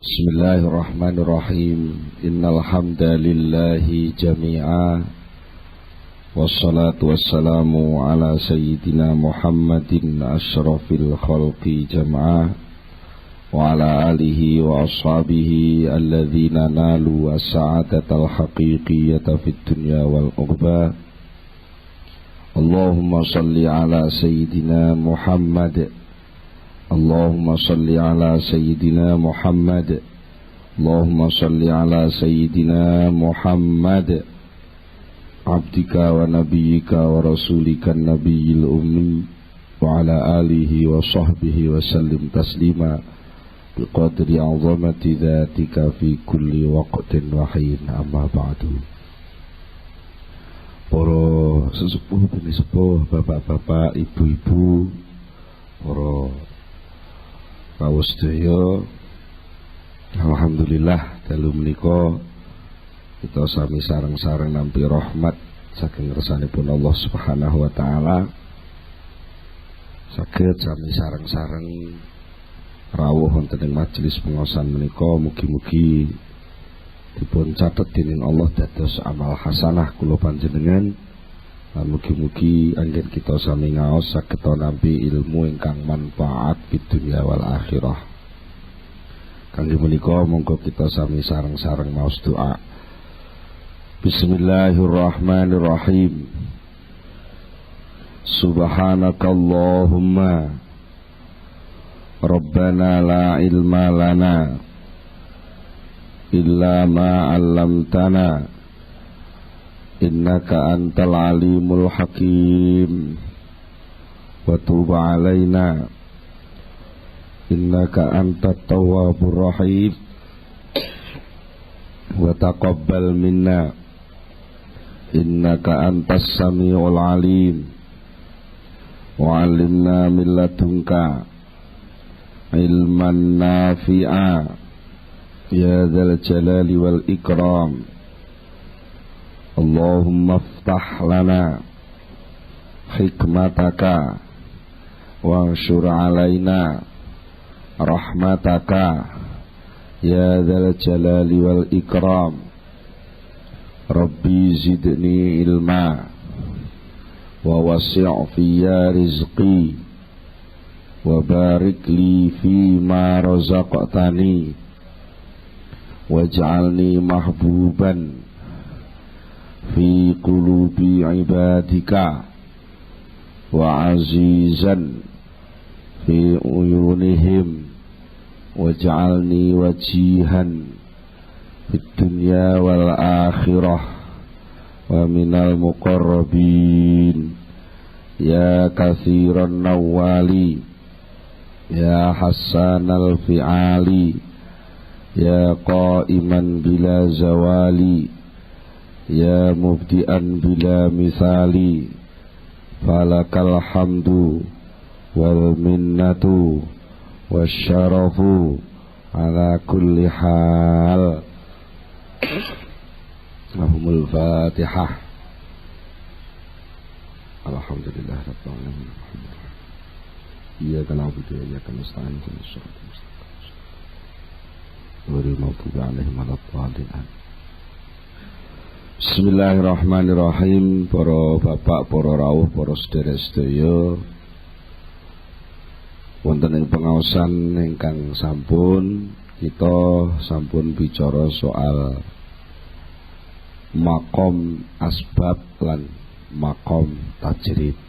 Bismillahirrahmanirrahim. Innal hamdalillahi jami'a. Wassalatu wassalamu ala sayyidina Muhammadin asyrafil khalqi jam'a wa ala alihi wa ashabihi alladhina nalu as-sa'adatal haqiqiyyata fid dunya wal uqba. Allahumma salli ala sayyidina Muhammad. Allahumma salli ala sayyidina Muhammad. Allahumma salli ala sayyidina Muhammad abdika wa nabiyyika wa rasulika nabiyil ummi wa ala alihi wa sahbihi wa sallim taslima biqadri azamati dhatika fi kulli waqtin wa hin, amma ba'du. Para sesepuh penisepuh, bapak-bapak, ibu-ibu, para rawuh sedaya, alhamdulillah dalu menika kita sami sareng-sareng nampi rahmat saking ngersanipun Allah Subhanahu wa taala. Saged sami sareng-sareng rawuh wonten ing majelis pengaosan menika, mugi-mugi dipun catet dening Allah dados amal hasanah kula panjenengan. Lan mugi-mugi anggen kita sami ngaos saged nampi ilmu ingkang manfaat di dunia wal akhirah. Kangge menika monggo kita sami sareng-sareng maos doa. Bismillahirrahmanirrahim. Subhanakallahumma Rabbana la ilma lana illa ma 'allamtana innaka antal alimul hakim wa tub alaina innaka antat tawwabur rahim wa taqabbal minna innaka antas samiul alim wa 'allimna min ladunka ilman nafi'a ya dzal jalali wal ikram. Allahumma aftah lana hikmataka wa anshur alaina rahmataka ya dzal jalali wal ikram. Rabbi zidni ilma wa wasi' fiyya rizqi wa barik li fima razaqtani waj'alni mahbuban fi qulubi ibadika wa azizan fi uyunihim waj'alni wajihan fid dunya wal akhirah wa minal muqarrabin ya katsiran nawali ya hasanal fi'ali ya qa'iman bila zawali ya mubdi'an bila misali falakal hamdu wal minnatu wasyarafu ala kulli hal. Lahumul Fatihah. Alhamdulillah rabbil alamin. Iyyaka na'budu wa iyyaka nasta'in ihdinas siratal mustaqim ghairil maghdubi 'alaihim waladdallin. Bismillahirrahmanirrahim. Para bapak, para rawuh, para sedherek-sedaya wonten ing pengaosan ingkang sampun, kita sampun bicara soal makom asbab lan makom tajrid.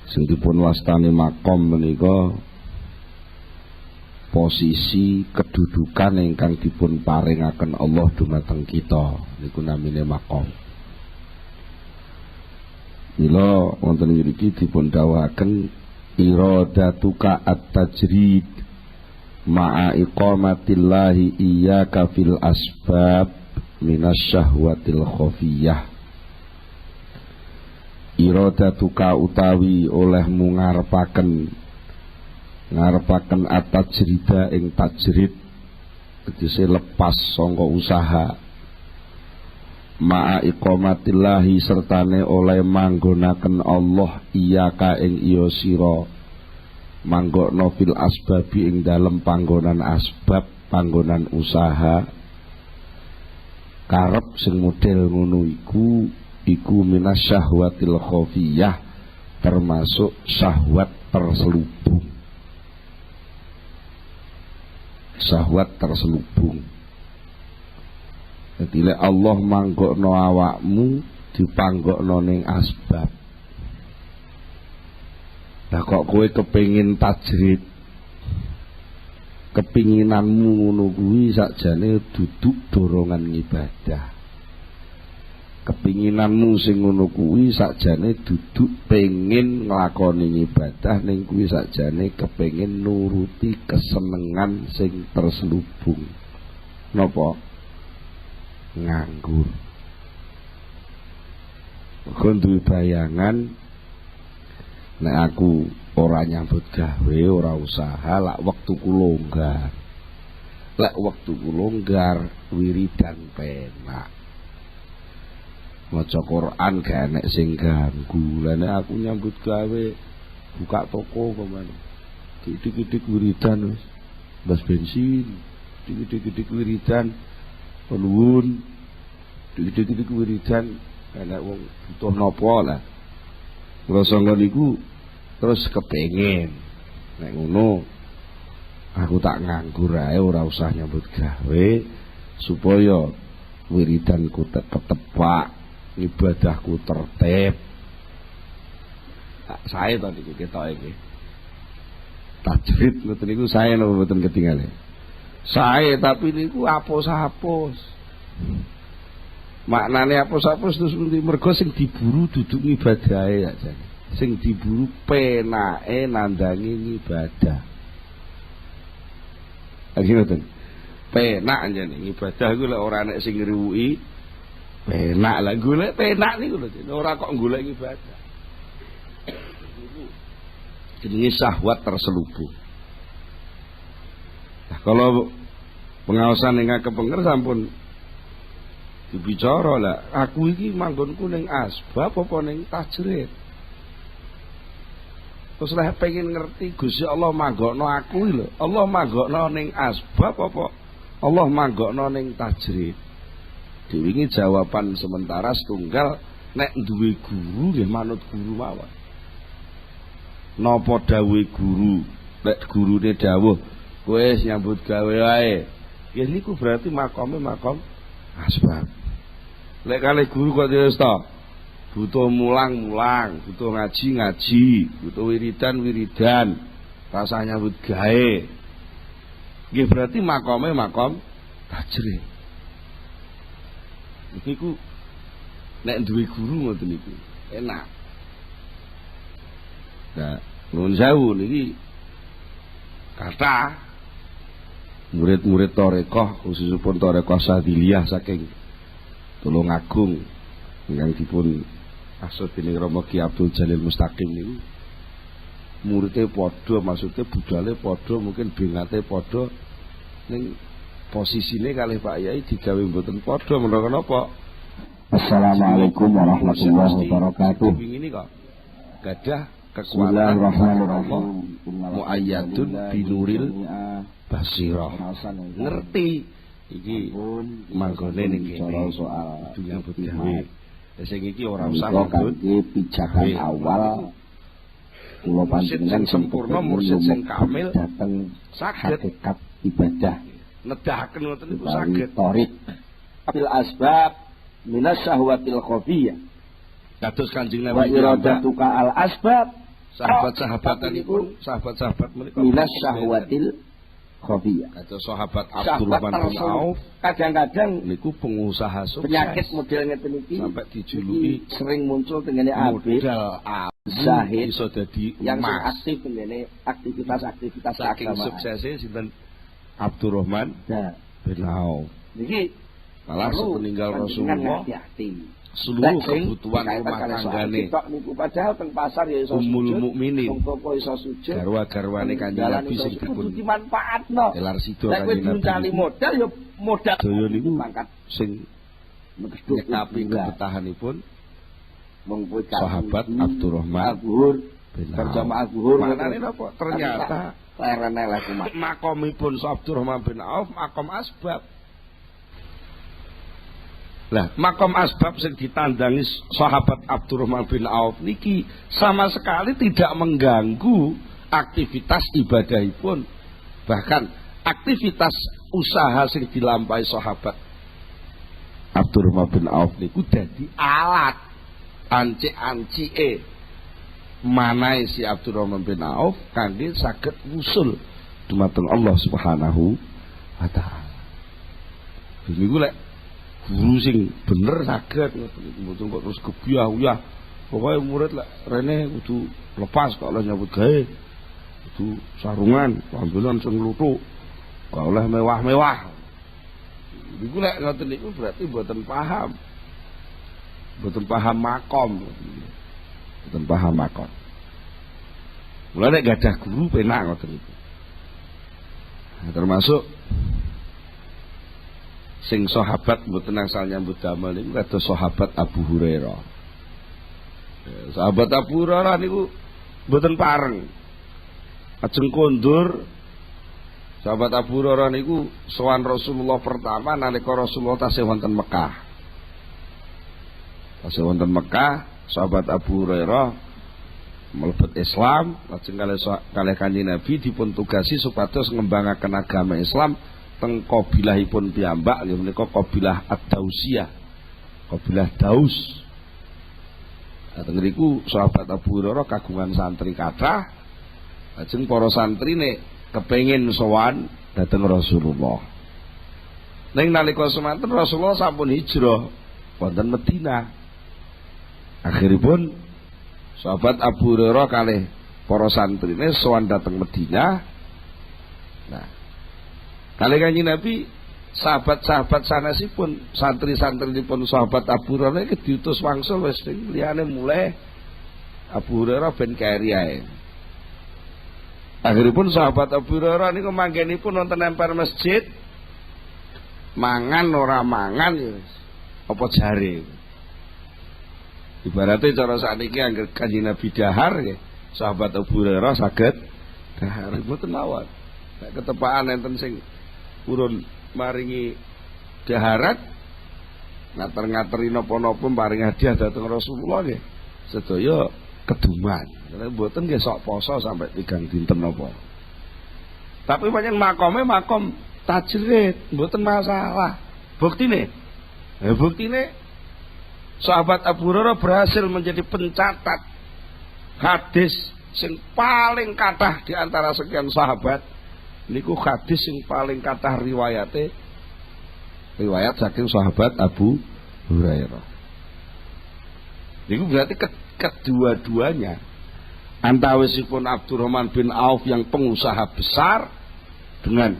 Sing dipun wastani makom menika posisi kedudukan ingkang dipun paringaken Allah dumateng kita, niku namine makom. Mila wonten mriki dipun dawuhaken iradatuka at-tajrid ma'a iqamatillahi iyyaka fil asbab minasyahwatil khafiyah. Iradatuka utawi olehmu ngarepaken at-tajrida ing tajrid, tegese lepas sangka usaha, ma'a iqamatillahi sertane oleh manggonaken Allah iyyaka ing iya sira manggokno fil asbabi ing dalem panggonan asbab, panggonan usaha. Karep sing model ngono iku minas syahwatil khafiyah, termasuk syahwat terselubung. Syahwat terselubung. Jadi lek Allah manggokno awakmu dipanggokno ning asbab. Lah kok kowe kepengin tajrid, kepinginanmu ngono kuwi sakjane duduk dorongan ibadah. Kepinginanmu sing ngono kuwi sakjane duduk pengin nglakoni ibadah, ning kuwi sakjane kepengin nuruti kesenengan sing terselubung. Napa? Nganggur. Kok duwe bayangan nek aku ora nyambut gawe, ora usaha, lak wektuku longgar. Lek wektuku longgar, wiridan penak. Maca Quran gak enek sing ganggu. Lah nek aku nyambut gawe, buka toko kemana? Dik-dik wiridan wis. Bas bensin, dik-dik wiridan. Nuwun, dik-dik wiridan, enek wong butuh napa lah. Ngrasa niku terus kepengin nek ngono aku tak nganggur ae ora usah nyambut gawe supaya wiridanku ketepak, ibadahku tertib. Sae to niku ketoke iki. Tajrid ngoten niku sae napa mboten ketinggalan. Sae tapi niku apus-apus. Maknane apus-apus terus mergo sing diburu duduk ngibadahe aja. Sing diburu penake nandangi ibadah. Lagi ngoten. Penak anjene ibadah iku lek ora nek sing ngriwuki penak lah golek penak niku lho ora kok golek ibadah. Jenenge syahwat terselubung. Nah, kalau pengawasan ning kepenger sampun dibicara lah, aku iki manggonku ning asbab apa ning tajrid. Terus lah pengen ngerti Gusti Allah manggokno aku lho. Allah manggokno ning asbab apa Allah manggokno ning tajrid. Diwingi jawaban sementara setunggal nek duwe guru nggih manut guru mawon. Napa dawuhe guru? Nek gurune dawuh kowe nyambut gawe wae. Ya niku berarti makome makom asbab. Lek kalih guru kok wis ta. Butuh mulang-mulang, butuh ngaji-ngaji, butuh wiridan-wiridan, rasa nyambut gawe. Nggih berarti makome makom tajrid. Niku nek duwe guru ngoten niku enak. Nah, nuwun sewu niki kata murid-murid Thariqah khususipun Thariqah Sadiliyah saking Tulungagung ingkang dipun asut dening Rama Ki Abdul Jalil Mustaqim niku muridé padha, maksudnya budale padha, mungkin bengate padha, ning posisine kalih Pak Yai digawe mboten padha menawa napa. Assalamualaikum warahmatullahi wabarakatuh. Ini kok gadah kekuatan Allah muayyadun binuril basirah. Ngerti iki manggone ning kene soal nyambut gawe. Sing iki ora usah kanthi pijakan awal kula panjenengan sempurna mursyid sing kamil dateng hakikat ibadah. Nedahaken ngoten niku saged. Tarik bil asbab minas syahwatil khafiyah. Kados Kanjeng Nabi iradatuka al asbab. Sahabat-sahabatanipun, sahabat-sahabat menika minas syahwatil khafiyah. Kados sahabat Abdurrahman bin Auf kadang-kadang niku pengusaha sukses. Penyakit model ngeten iki sampai dijuluki sering muncul tengene abid zahid iso dadi yang aktif tengene aktivitas-aktivitas saking suksese sinten Abdurrahman bin Auf. Niki malah sepeninggal Rasulullah seluruh kebutuhan rumah tanggane padahal teng pasar ya iso ummul mukminin wong toko iso sujud garwa-garwane Kanjeng Nabi sing dipun dimanfaatno kelar sida Kanjeng Nabi modal ya modal daya niku mangkat sing nyekapi kebetahanipun sahabat Abdurrahman bin Auf. Berjamaah zuhur. Maknane napa? Ternyata lerene kumat. makomipun Abdurrahman bin Auf makom asbab. Lah, makom asbab sing ditandangi sahabat Abdurrahman bin Auf niki sama sekali tidak mengganggu aktivitas ibadahipun. Bahkan aktivitas usaha sing dilampahi sahabat Abdurrahman bin Auf niku dadi alat anci-ancike manahe si Abdurrahman bin Auf kangge saged wusul dumateng Allah Subhanahu wa taala. Niku lek guru sing bener saged mboten kok terus gebyah-uyah. Pokoke murid lek rene kudu lepas kok oleh nyambut gawe. Kudu sarungan, pambelan sing luthuk. Kok oleh mewah-mewah. Niku lek ngoten niku berarti mboten paham. Mboten paham makom. Mboten paham makom. Mulane nek gadah guru penak ngoten niku. Nah, termasuk sing sahabat mboten asal nyambut damel niku kados sahabat Abu Hurairah. Sahabat Abu Hurairah niku mboten pareng. Ajeng kondur sahabat Abu Hurairah niku sowan Rasulullah pertama nalika Rasulullah tasih wonten Mekah. Tasih wonten Mekah, sahabat Abu Hurairah mlebet Islam, lajeng kalih Kanjeng Nabi dipun tugasi supados ngembangaken agama Islam teng kabilahipun piyambak nggih menika kabilah Ad-Dausiyah. Kabilah Daus. Teng mriku sahabat Abu Hurairah kagungan santri kathah. Lajeng para santrine kepengin sowan dhateng Rasulullah. Ning nalika semanten Rasulullah sampun hijrah wonten Madinah. Akhiripun sahabat Abu Hurairah kalih para santrine sowan dhateng Madinah. Nah, kalih Kanjeng Nabi sahabat-sahabat sanesipun santri-santrinipun sahabat Abu Hurairah iki diutus wangsul wis liyane mulai Abu Hurairah ben keri ae. Akhiripun sahabat Abu Hurairah niku manggenipun wonten emper masjid mangan ora mangan ya wis apa jare. Ibaratnya cara sakniki anggere Kanjeng Nabi dahar nggih sahabat Abu Hurairah saged dahar mboten mawon. Nek ketepaan enten sing urun maringi daharat ngater-ngateri napa-napa paring hadiah dhateng Rasulullah nggih sedaya keduman. Karena mboten nggih sok poso sampai 3 dinten napa. Tapi pancen makome makom tajrid, mboten masalah. Buktine sahabat Abu Hurairah berhasil menjadi pencatat hadis sing paling kathah di antara sekian sahabat. Niku hadis sing paling kathah riwayat saking sahabat Abu Hurairah. Niku berarti kedua-duanya antawisipun Abdurrahman bin Auf yang pengusaha besar dengan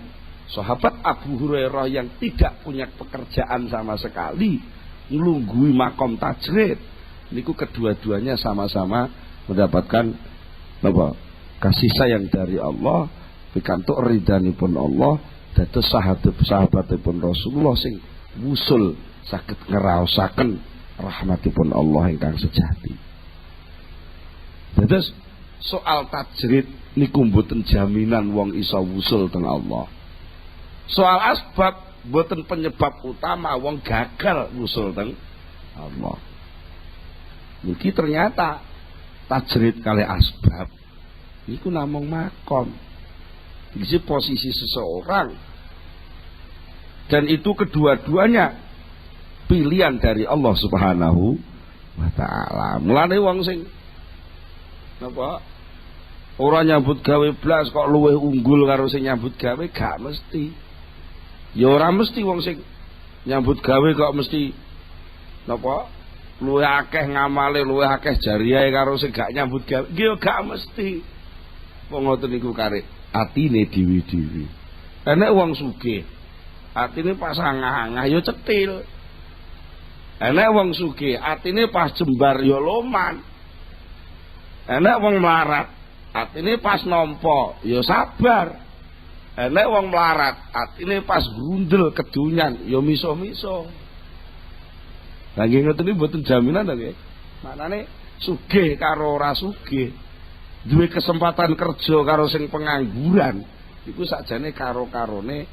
sahabat Abu Hurairah yang tidak punya pekerjaan sama sekali nglunggui makom tajrid. Niku kedua-duanya sama-sama mendapatkan apa? Kasih sayang dari Allah, pikantuk ridhanipun Allah, dados sahabatipun Rasulullah sing wusul saged ngraosaken rahmatipun Allah ingkang sejati. Dados soal tajrid niku mboten jaminan wong iso wusul teng Allah. Soal asbab mboten penyebab utama wong gagal wusul teng Allah. Niki ternyata tajrid kali asbab niku namung makom. Iki posisi seseorang, dan itu kedua-duanya pilihan dari Allah Subhanahu wa taala. Mulane wong sing napa ora nyambut gawe blas kok luwih unggul karo sing nyambut gawe gak mesti. Ya ora mesti wong sing nyambut gawe kok mesti napa luwih akeh ngamale, luwih akeh jariyahe karo sing gak nyambut gawe. Ya gak mesti. Wong ngoten niku karek atine dewi-dewi. Enek wong sugih, atine pas angah-angah ya cetil. Enek wong sugih, atine pas jembar ya loman. Enek wong melarat, atine pas nampa ya sabar. Enek wong melarat, atine pas grundel kedunyan ya miso-miso. Lah nggih ngoten iki mboten jaminan to nggih. Maknane sugih karo ora sugih duwe kesempatan kerja karo sing pengangguran iku sakjane karo-karone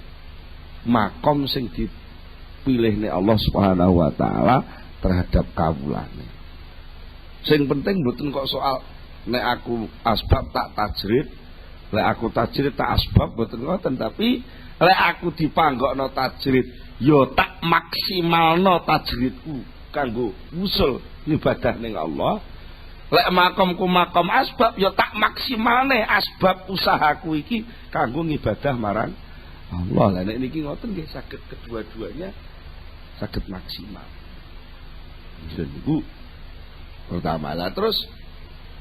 makom sing dipilihne Allah Subhanahu wa taala terhadap kawulane. Sing penting mboten kok soal nek aku asbab tak tajrid, lek aku tajrid tak asbab mboten ngoten, tapi lek aku dipanggokno tajrid yo tak maksimalno tajridku kanggo usul ibadah ning Allah. Lek makomku makom asbab yo tak maksimalne asbab usahaku iki kanggo ngibadah marang Allah. Lah nek niki ngoten nggih saged kedua-duanya saged maksimal. Niku pertama lah. Terus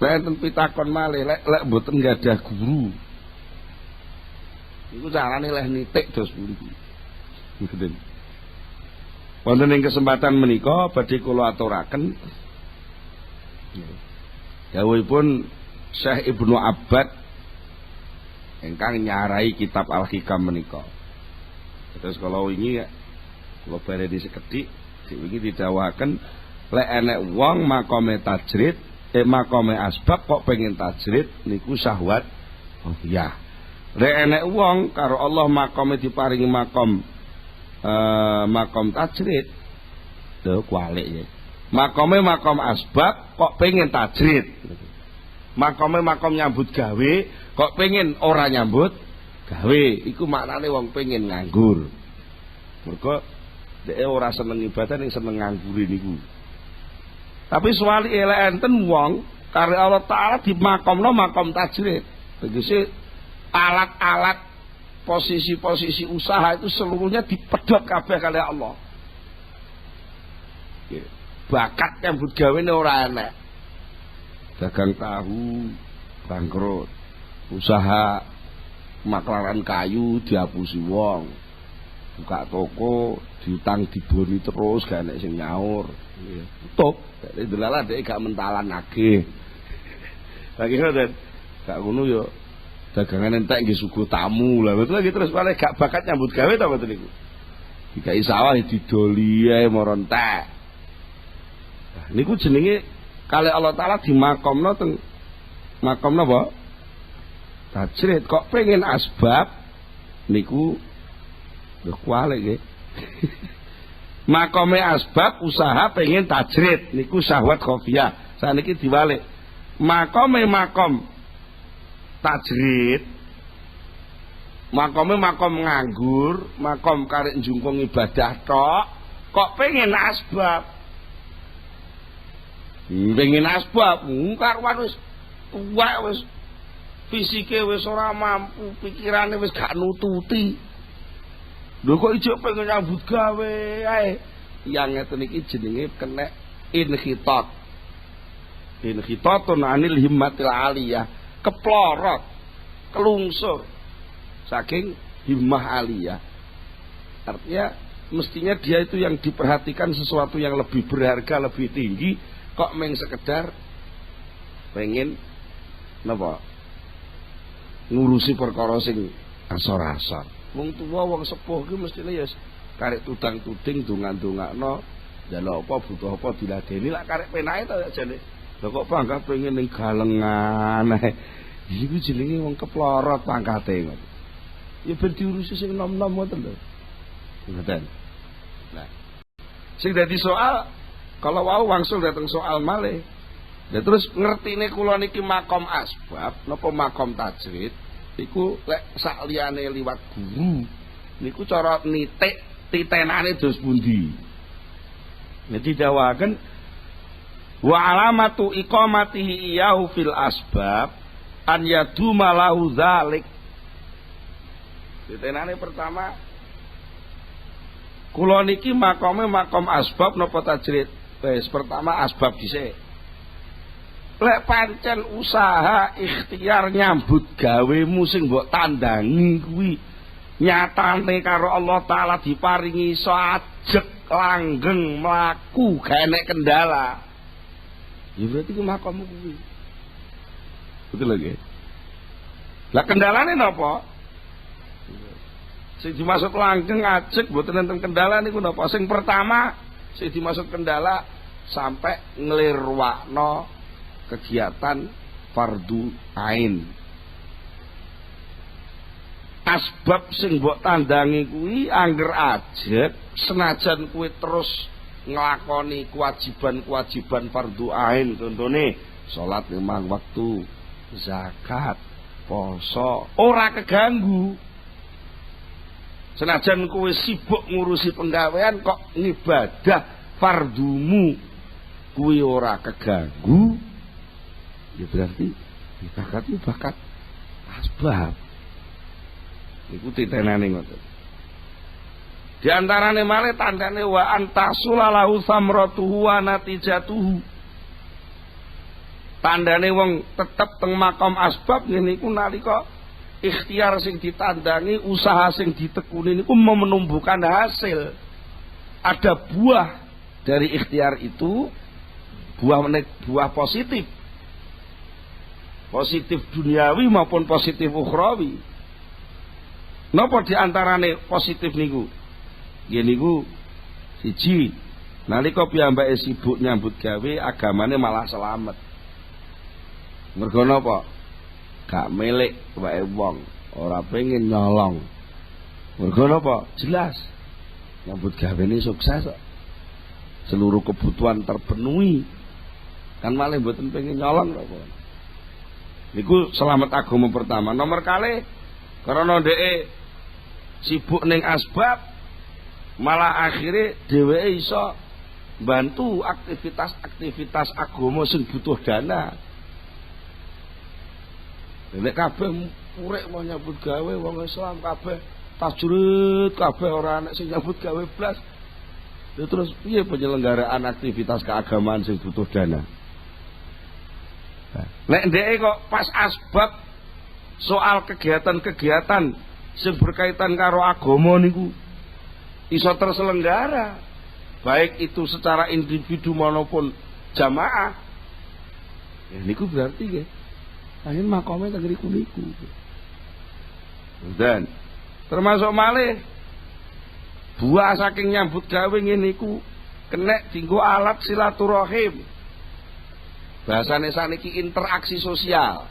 enten pitakon malih lek mboten gadah guru. Iku carane leh nitik dos pundi. Ngoten. Wonten ing kesempatan menika badhe kula aturaken dawuhipun Syekh Ibnu Abbad ingkang nyarai kitab Al-Hikam menika. Terus kalau wingi kula bareni sekedhik wingi didhawuhaken lek enek wong makome tajrid makome asbab kok pengen tajrid niku syahwat ya. Lek enek wong karo Allah makome diparingi makom tajrid lho kualik ya. Makome makom asbab kok pengen tajrid. Makome makom nyambut gawe kok pengen ora nyambut gawe. Iku maknane wong pengen nganggur. Mergo dhek ora seneng ibadah ning seneng nganggure niku. Tapi suwali elek enten wong karo Allah taala di makomno makom tajrid. Tegese alat-alat posisi-posisi usaha itu seluruhnya dipedhot kabeh kali Allah. Bakat nyambut gawene ora enak. Dagang tahu bangkrut. Usaha maklaran kayu diapusi wong. Buka toko diutang diboni terus gak enek sing nyaur. Tutup. Delala dhek gak mentalan nagih. Lagi ngoten. Gak ngono yo dagangan entek nggih suguh tamu. Lah betul lagi terus malah gak bakat nyambut gawe ta mboten niku. Dikai sawah didoli ae moro entek. Nah, niku jenenge kali Allah taala di makomno teng makom napa? Tajrid kok pengen asbab niku lho kualik nggih. Makome asbab usaha pengen tajrid niku syahwat khofiyah. Saniki diwalik. Makome makom tajrid makome makom nganggur, makom karek njungkung ibadah tok, kok pengen asbab. Pengen asbab, karuan wis tuwek wis fisike wis ora mampu, pikirane wis gak nututi. Lho kok ijo pengen nyambut gawe ae. Yang ngeten iki jenenge kena inhitat. Inhitatun anil himmatil aliyah, keplorot, kelungsur saking himmah aliyah. Artinya mestinya dia itu yang diperhatikan sesuatu yang lebih berharga, lebih tinggi, kok meng sekedar pengen napa ngurusi perkara sing asor-asor. Wong tuwa wong sepuh ki mestine ya karek tudang-tuding dongan-dongakno njaluk apa butuh apa diladeni lak karek penake ta jane. Lha kok bangga pengen ning galengan ae. Iku jenenge wong keplorot pangkate ngono. Ya ben diurusi sing nom-nom ngoten lho. Ngoten. Nah, sing dadi soal kalau wau wangsul dateng soal malih. Ya terus ngertine kula niki makom asbab napa makom tajrid iku lek sak liyane liwat guru niku cara nitik titenane dos pundi. Nek didawaken wa alamatu iqamatihi iyahu fil asbab an yaduma lahu dzalik. Titenane pertama kula niki makome makom asbab napa tajrid. Wis pertama asbab dhisik. Lek pancen usaha ikhtiar nyambut gawemu sing mbok tandangi kuwi nyatane karo Allah taala diparingi iso ajeg langgeng mlaku gak enek kendala. Ya berarti ku makommu kuwi. Betul lagi. Lah kendalane napa? Sing dimaksud langgeng ajeg mboten enten kendala niku napa? Sing pertama sing dimaksud kendala sampai nglirwakno kegiatan fardu ain. Asbab sing mbok tandangi kuwi angger ajeg senajan kuwi terus nglakoni kewajiban-kewajiban fardu ain, contone salat 5 waktu, zakat, poso, ora keganggu. Senajan kowe sibuk ngurusi penggawean kok ngibadah fardumu kuwi ora keganggu, ya berarti bakat asbab. Iku titenane ngoten. Di antarane malih tandane wa antasulalahu samratuhu wa natijatuhu. Tandane wong tetep teng makom asbab ngene iku nalika ikhtiar sing ditandangi, usaha sing ditekuni niku menumbuhkan hasil. Ada buah dari ikhtiar itu, buah positif. Positif duniawi maupun positif ukhrawi. Napa di antarane positif niku? Nggih niku siji, nalika piyambake sibuk nyambut gawe agamane malah selamat. Mergo napa? Gak milik wae wong, ora pengen nyolong. Mergo napa? Jelas nyambut gawene sukses kok. Seluruh kebutuhan terpenuhi. Kan malah mboten pengen nyolong napa. Niku selamat agama pertama. Nomor kalih karena dheke sibuk ning asbab malah akhirnya dheweke iso bantu aktivitas-aktivitas agama sing butuh dana. Nek kabeh urip mau nyambut gawe wong Islam kabeh tajrid kabeh ora ana sing nyambut gawe blas. Lha terus piye penyelenggaraan aktivitas keagamaan sing butuh dana? Nek ndeke kok pas asbab soal kegiatan-kegiatan sing berkaitan karo agama niku iso terselenggara, baik itu secara individu maupun jamaah. Ya niku berarti nggih angin makome teng riku niku. Dan termasuk malih buah saking nyambut gawe ngene iku kenek dienggo alat silaturahim. Bahasane saniki interaksi sosial.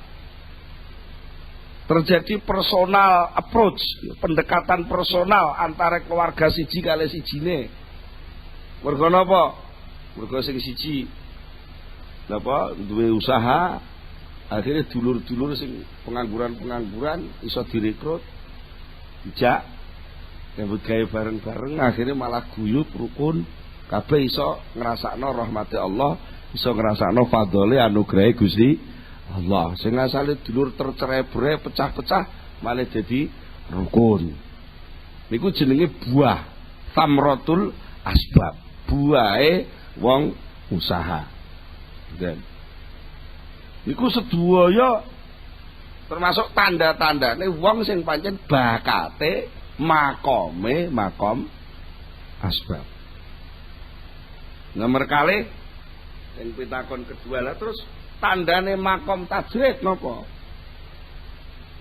Terjadi personal approach, pendekatan personal antara keluarga siji kali sijine. Mergo napa? Mergo sing siji napa duwe usaha, akhirnya dulur-dulur sing pengangguran iso direkrut, dijak nyambut gawe bareng-bareng, akhirnya malah guyub rukun, kabeh iso ngrasakno rahmati Allah, iso ngrasakno fadhole anugrahe Gusti Allah. Sing asale dulur tercerai-berai pecah-pecah malah jadi rukun. Niku jenenge buah samratul asbab, buahe wong usaha. Dan niku sedaya termasuk tanda-tandane wong sing pancen bakate makom asbab. Nomor kalih sing pitakon kedua lah terus tandane makom tajrid napa?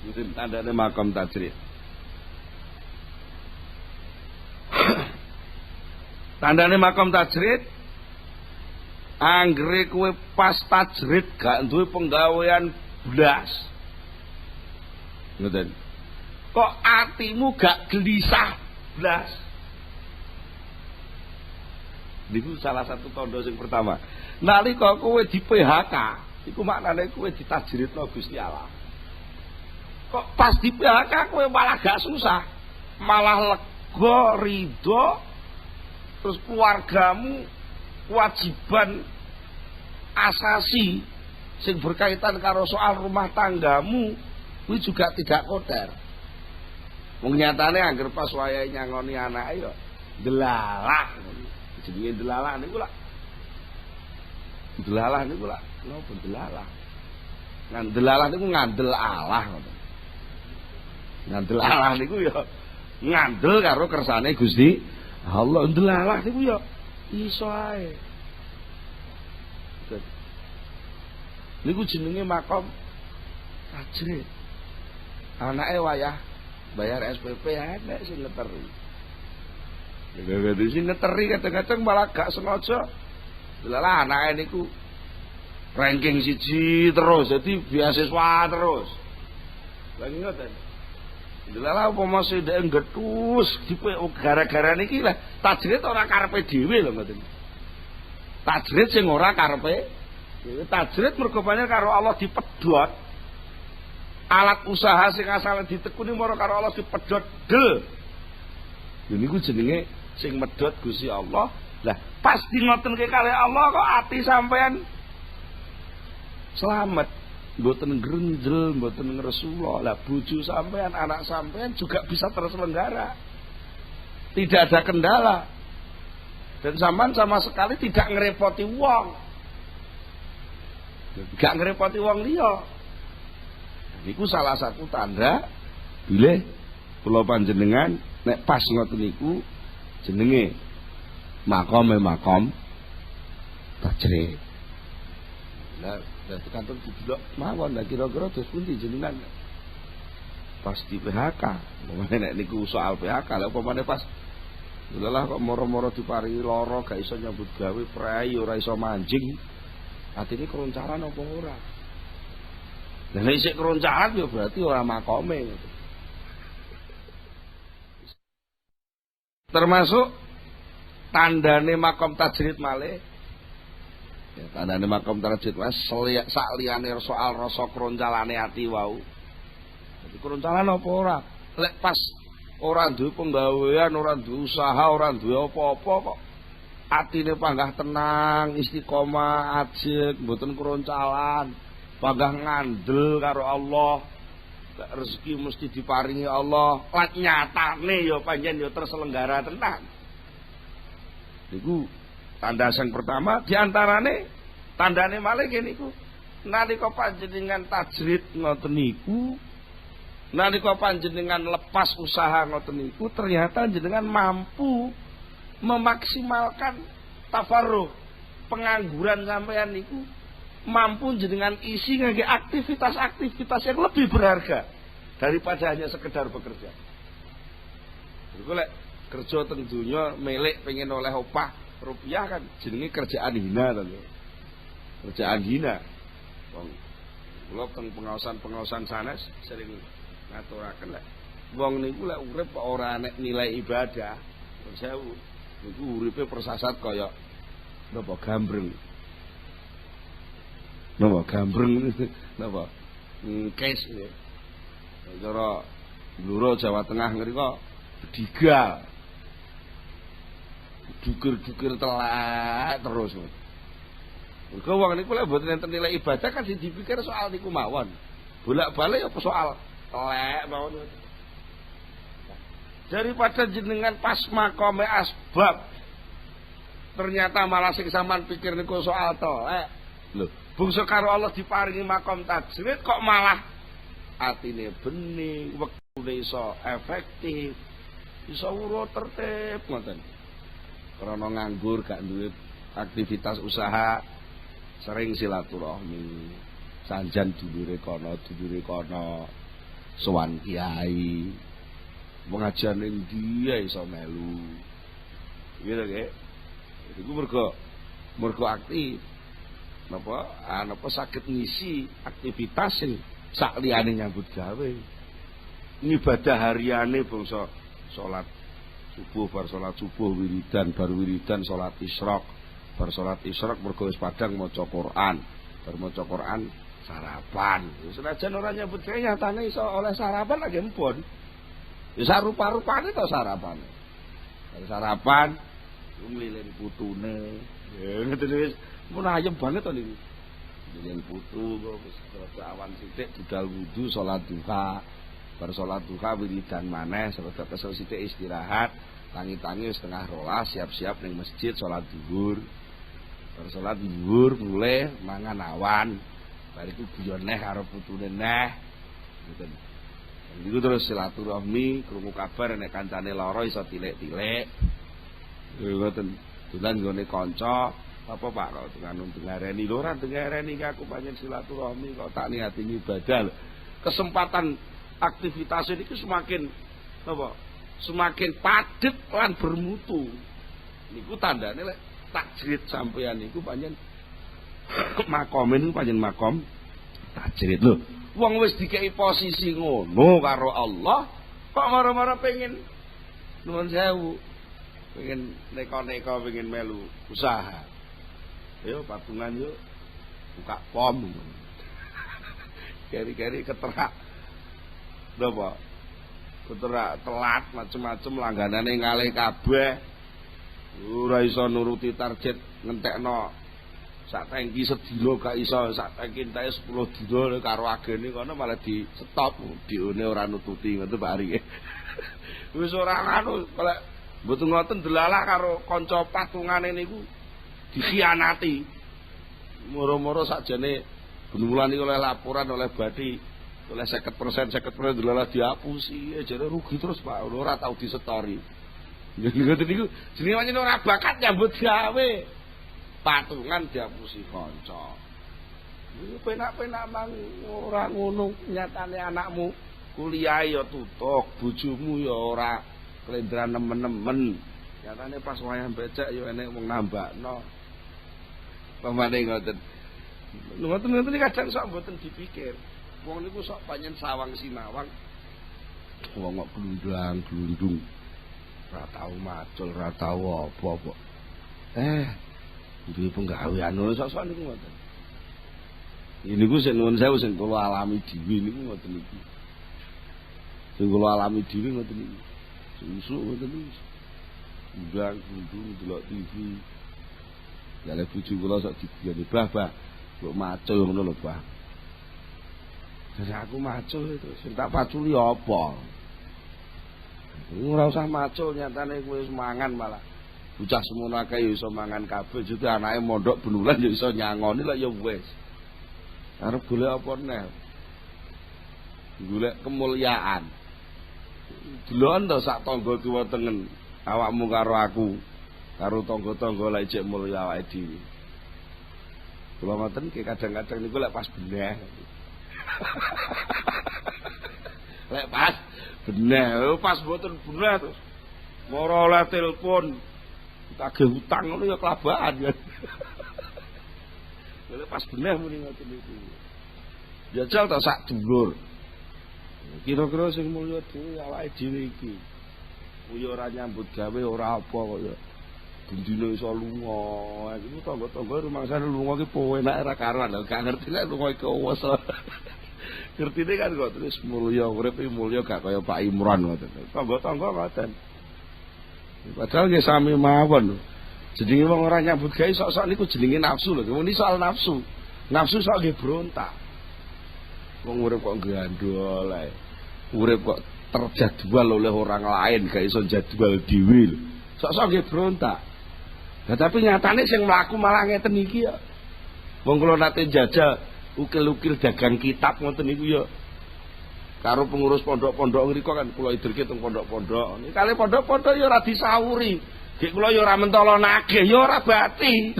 Mungkin tandane makom tajrid. Tandane makom tajrid anggere kowe pas tajrid gak duwe penggawean blas. Ngoten. Kok atimu gak gelisah blas. Niku salah satu tanda sing pertama. Nalika kowe di PHK, iku maknane kowe ditajridno Gusti Allah. Kok pas di PHK kowe malah gak susah, malah lega, ridho, terus keluargamu kewajiban asasi sing berkaitan karo soal rumah tanggamu kuwi juga tidak kotor. Wong nyatane anggere pas wayahe nyangoni anake ya delalah. Jenenge delalah niku lak delalah niku lak napa delalah. Ngandelalah niku ngandel Allah ngoten. Ngandel Allah niku ya ngandel karo kersane Gusti Allah. Delalah niku ya iso ae. Niku jenenge makom tajrid. Anake wayah bayar SPP enek sing ngeteri. Dadi sing ngeteri kadang-kadang malah gak sengaja. Delalah anake niku ranking siji terus, jadi beasiswa terus. Lagi ngoten. Lha upama sedek nggetus gara-gara niki lah tajrid ora karepe dhewe lho ngoten. Tajrid sing ora karepe dhewe, tajrid mergo pancen karo Allah dipedhot. Alat usaha sing asale ditekuni mara karo Allah dipedhot del. Lha niku jenenge sing medhot Gusti Allah. Lah pas di ngotenke kalih Allah kok ati sampean selamat, mboten grenjel, mboten ngresula. Lah bojo sampean, anak sampean juga bisa terselenggara. Tidak ada kendala. Dan sampean sama sekali tidak ngerepoti wong. Gak ngerepoti wong liya. Niku salah satu tanda bilih kula panjenengan nek pas ngoten niku jenenge makom tajrid. Lah dadi kantor didelok mawon lah kira-kira terus pundi jenengan pas di PHK. Umpamane nek niku soal PHK, lha umpamane pas lha kok moro-moro diparingi lara gak iso nyambut gawe, prei ora iso manjing. Atine keroncalan apa ora? Lah nek isih keroncalan ya berarti ora makome. Termasuk tandane makom tajrid malih. Ya, tandane makom tajrid wis sak liyane soal rasa kroncalane ati wau. Dadi kroncalan apa ora? Lek pas ora duwe penggawean, ora duwe usaha, ora duwe apa-apa kok atine panggah tenang, istiqomah, ajeg, mboten kroncalan, panggah ngandel karo Allah. Rezeki mesti diparingi Allah. Lan nyatane ya panjen ya terselenggara tenan. Niku tanda yang pertama, diantarane tandane malih niku nalika panjenengan tajrid ngoten niku, nalika panjenengan lepas usaha ngoten niku, ternyata jenengan mampu memaksimalkan tafarruh, pengangguran sampean niku mampu jenengan isi ngangge aktivitas-aktivitas yang lebih berharga daripada hanya sekedar bekerja. Iku lek kerja teng donya melek pengen oleh opah rupiah kan jenenge kerjaan hina to. Kerjaan hina. Wong kula teng pengaosan sanes sering ngaturaken lek wong niku lek urip kok ora nek nilai ibadah. Sewu niku uripe persasat kaya napa gambreng. Napa gambreng napa kes ya. Cara Bluro Jawa Tengah ngrika bedigal. Dukir-dukir telak terus. Mergo wong niku lek mboten enten nilai ibadah kan sing dipikir soal niku mawon. Bolak-balik apa soal telek mawon. Daripada jenengan pas makome asbab ternyata malah sing sampean pikir niku soal telek. Lho, bungsu karo Allah diparingi makom tajrid kok malah atine bening, wektune iso efektif, iso urut tertib ngoten. Karena nganggur gak duwe aktivitas usaha, sering silaturahmi, sanjan dulure kono, sowan kiai, pengajian ning dia iso melu. Gitu nggih. Iku mergo aktif. Napa saged ngisi aktivitas sing sak liyane nyambut gawe. Ibadah hariane bangsa salat subuh, bar salat subuh wiridan, bar wiridan salat isyraq, bar salat isyraq mergo wis padang maca Quran, bar maca Quran sarapan. Senajan ora nyambut gawe nyatane iso oleh sarapan lagi empun. Ya sarupa-rupane to sarapane. Sarapan nglilin putune. Ya ngoten wis mun ayem banget to niku. Nglilin putu wis awan sithik budal wudu salat duha. Bar salat duha wiridan maneh sekedhik kesel sithik istirahat, tangi-tangi setengah rolas siap-siap ning masjid salat zuhur. Bar salat zuhur mulai mangan awan. Bar iku guyon neh karo putune neh. Ngoten. Niku terus silaturahmi, krungu kabar nek kancane lara iso tilek-tilek. Ngoten. Dolan nggone kanca, apa Pak kok dengareni lho ora dengareni iki aku panjen silaturahmi kok tak niati ibadah. Kesempatan aktivitas ini semakin apa? Semakin padat lan bermutu. Niku tandane lek tajrid sampeyan niku panjen Makom niku pancen makom tajrid lho. Wong wis dikei posisi ngono karo Allah, kok mara-mara pengen nuwun sewu, pengen neko-neko, pengen melu usaha. Yo patungan yo buka pom. Keri-keri keterak. Napa? Keterak telat macem-macem langganane ngalih kabeh. Ora iso nuruti target ngentekno sak tangki sedina gak iso, sak tangki entek 10 dina karo agene kono malah di stop, diune ora nututi ngoten Pak Ari. Wis ora anu kolek mboten ngoten delalah karo kanca patungane niku dikhianati. Moro-moro sakjane benulan iki oleh laporan oleh Badi oleh 50% delalah dihapusi, jare rugi terus Pak, ora tau disetori. Ngoten niku jenenge pancen ora bakat nyambut gawe. Patungan dihapusi kanca. Penak-penak mang ora ngono nyatane anakmu kuliah ya tutuk, bojomu ya ora klendran nemen-nemen. Nyatane pas wayah becek ya enek wong nambakno. Pamane ngoten. Ngoten kadang sok mboten dipikir. Wong niku sok panjen sawang sinawang. Wong kok glundang-glundung. Ora tau macul, ora tau apa-apa. Duwe penggawean sok-sok niku ngoten. Niku sing nuwun sewu sing kula alami dhewe niku ngoten niku. Sing kula alami dhewe ngoten niku. Susuk ngoten niku. Undang undung delok TV. Ya lek bojo kula sok digiyani, "Bah, kok macul ngono lho, Bah." Jadi aku macul itu, sing tak paculi apa? Ora usah macul nyatane kowe wis mangan malah. Bocah semono akeh ya iso mangan kabeh, jadi anake mondok benulan ya iso nyangoni lek ya wis. Arep golek apa neh? Golek kemuliaan. Delon to sak tangga kiwa tengen awakmu karo aku, karo tangga-tangga lek cek mulya awake dhewe. Kula ngoten ki kadang-kadang niku lek pas beneh. Lek pas beneh, pas mboten beneh terus. Moro oleh telepon tagih hutang ngono ya kelabaan ya. Lha pas beneh muni ngoten niku. Jajal ta sak dulur. Kira-kira sing mulya dhewe awake dhewe iki. Kuwi ora nyambut gawe ora apa kok ya. Bendina iso lunga. Iku tangga-tangga rumangsane lunga ki po enak ora karuan lho, gak ngerti lek lunga iki wes. Ngertine kan kok terus mulya urip mulya gak kaya Pak Imran ngoten. Tangga-tangga ngoten. Padahal nggih sami mawon. Jenenge wong ora nyambut gawe sok-sok niku jenenge nafsu lho. Muni soal nafsu. Nafsu sok nggih berontak. Wong urip kok gandol ae. Urip kok terjadwal oleh orang lain, gak iso jadwal dhewe. Sok-sok nggih berontak. Nah tapi nyatane sing mlaku malah ngeten iki ya. Wong kula nate jajal ukil-ukil dagang kitab ngoten niku ya. Karo pengurus pondok-pondok ngriko kan kula idirke teng pondok-pondok. Nek kali pondok-pondok ya ora disawuri. Nek kula ya ora mentolo nagih, ya ora bati.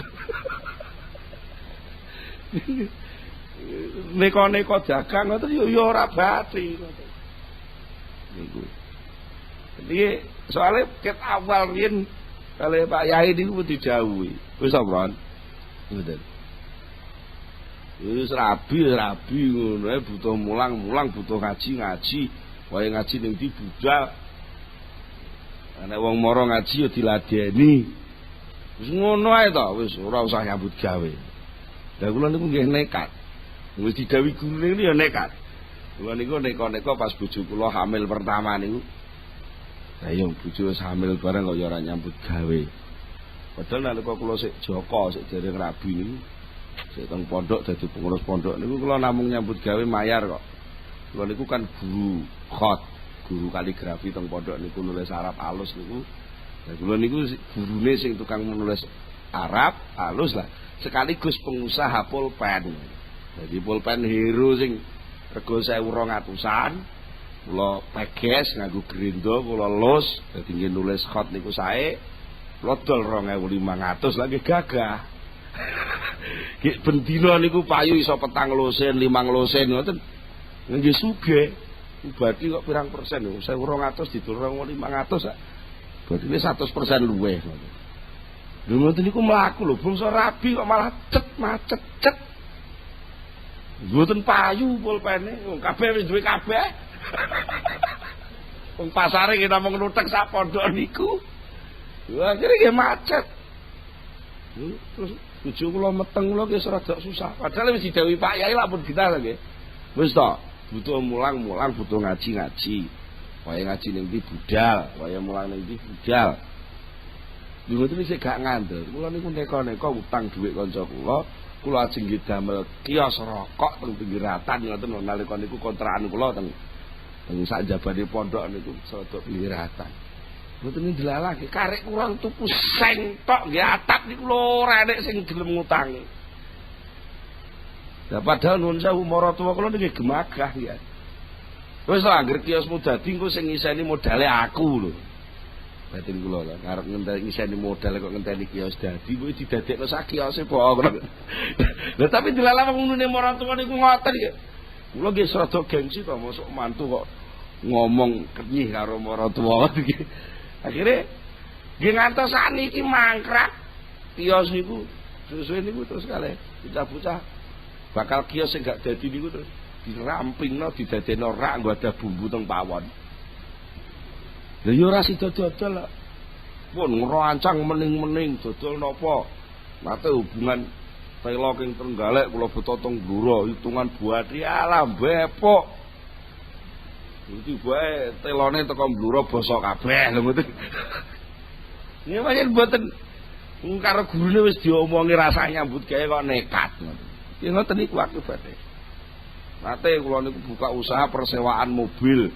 Neko-neko dagang ngoten ya ora bati ngoten. Niku. Iki soalé ket awal riyen kali Pak Yai niku didhawuhi. Wis sampun. Ngoten. Wis rabi ngono ae butuh mulang butuh ngaji. Wae ngaji ning ndi budal. Nek wong mara ngaji ya diladeni. Wis ngono ae to, wis ora usah nyambut gawe. Lah kula niku nggih nekat. Wis didhawuhi gurune niku ya nekat. Kula niku neko-neko pas bojo kula hamil pertama niku. Lah yo bojo wis hamil bareng kok ya ora nyambut gawe. Padahal nalika kula sik Joko, sik dereng rabi niku sik teng pondok dadi pengurus pondok niku kula namung nyambut gawe mayar kok. Kula niku kan guru khat, guru kaligrafi teng pondok niku nulis Arab alus niku. Lah kula niku gurune sing tukang menulis Arab alus lah, sekaligus pengusaha pulpen. Jadi pulpen Hero sing rego 1200-an. Kula peges nganggo Grendo, kula los dadi nggih nulis khat niku sae. Kula dol 2500 lagi gagah. Nggih bendina niku payu iso 4 losen, 5 losen ngoten. Nggih sugih. Berarti kok pirang persen lho, 1200 didol 2500 sak. Berarti 100% luwih ngoten. Lho ngoten niku mlaku lho, bangsa rabi kok malah macet. Mboten payu pulpene, wong kabeh wis duwe kabeh. Wong pasare kita mung nutek sak pondok niku. Wah, akhire nggih macet. Terus bojo kula meteng kula ki rada susah. Padahal wis didhawuhi Pak Yai lak pun kita nggih. Wis to, butuh mulang, butuh ngaji. Waya ngaji ning ndi budal, waya mulang ning ndi budal. Lha ngoten iki gak ngandel. Kula niku neka-neka utang dhuwit kanca kula ajeng nggih damel kios rokok teng pinggiratan ngoten nalika niku kontrakan kula teng sak jabane pondok niku sedok pinggiratan. Mboten dilalake karek kurang tuku seng tok nggih atap niku lho ora enek sing gelem ngutangi. Lah padahal nuwun sewu maratuwa kula nggih gemagah ya. Wis anggere kiosmu dadi engko sing ngiseni modale aku lho. Batin kula lho arep ngiseni modal kok ngenteni kios dadi kuwi didadekno sak kiose po. Lah tapi dilalah wong nune maratuwa niku ngoten ya. Kula nggih rada gengsi to mosok mantu kok ngomong kenyih karo maratuwa iki. Akhire nggih ngantos sakniki mangkrak kios niku suwe-suwe niku terus kalih bocah-bocah bakal kios sing gak dadi niku terus dirampingno didadekno rak nggo ada bumbu teng pawon. Lha yo ora sida dodol kok. Pun ngrancang mening-mening dodol napa? Nate hubungan telo king Trenggalek kula beto teng Blora hitungan buat alah bepok. Iki bae telone teko Blora basa kabeh lho ngoten. Nggih pancen mboten karo gurune wis diomongi rasane nyambut gawe kok nekat ngoten. Ya ngoten niku akibate. Nate kula niku buka usaha persewaan mobil.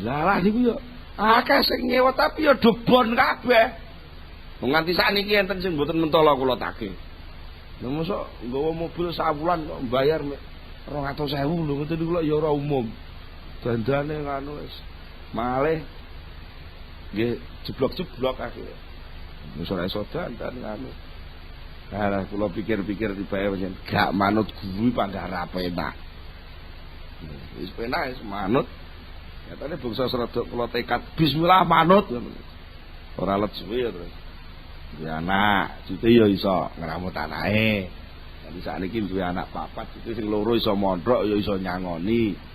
Lah niku yo akeh sing nyewa tapi yo dobon kabeh. Wong nganti sakniki enten sing mboten mentolo kula tagih. Lha mosok nggawa mobil sawulan kok mbayar 200.000 lho ngoten niku lho ya ora umum. Dandane ngono wis malih nggih jeblok-jeblok akhire. Wis ora iso dandan ngono. Lah kula pikir-pikir tibae pancen gak manut guru pandara penak. Wis penak wis manut. Nyatane bangsa Sradha kula tekad bismillah manut ngono. Ora let suwe ya terus. Ya anak, cute ya iso ngramut anake. Nanti sakniki duwe anak papat, cute sing loro iso mondhok ya iso nyangoni.